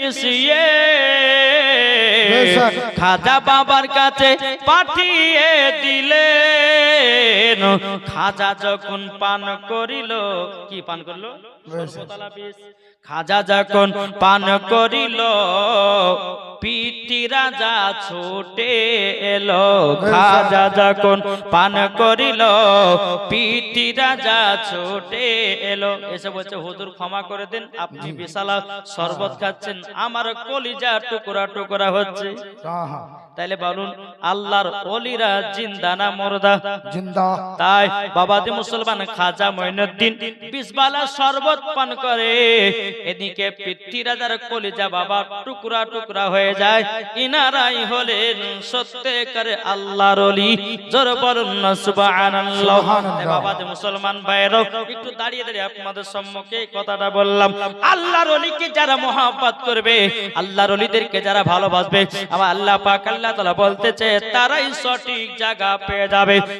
মিশিয়ে খাজা বাবার কাছে পাঠিয়ে দিলেন। খাজা যখন পান করিল, কি পান করলো? খাজা যখন পান করিল পিতি রাজা ছুটে এলো। খাজা যখন পান করিল পিতি রাজা ছুটে এলো, এসে বলছে হুজুর ক্ষমা করে দিন, আপনি বিশাল শরবত খাচ্ছেন, আমার কলিজা টুকরা টুকরা হচ্ছে। তাইলে বলুন আল্লাহর ওলিরা জিন্দা না মুর্দা? জিন্দা। তাই বাবাজি মুসলমান খাজা মঈনুদ্দিন বিসবালা শরবত পান করে, এদিকে পিতৃ রাজার কলিজা বাবা টুকরা টুকরা হয়ে যায়। ইনারাই হলেন সত্যিকারে আল্লাহর ওলি। জোরে বলুন না সুবহানাল্লাহ। বাবাজি মুসলমান ভাইরা, একটু দাঁড়িয়ে দাঁড়িয়ে আপনাদের সম্মুখে কথাটা বললাম। আল্লাহর ওলিকে যারা মহব্বত করবে, আল্লাহর ওলিদেরকে যারা ভালোবাসবে, আমার আল্লাহ পাক আল্লাহ তাআলা বলতেছে তারাই সঠিক জায়গা পেয়ে যাবে।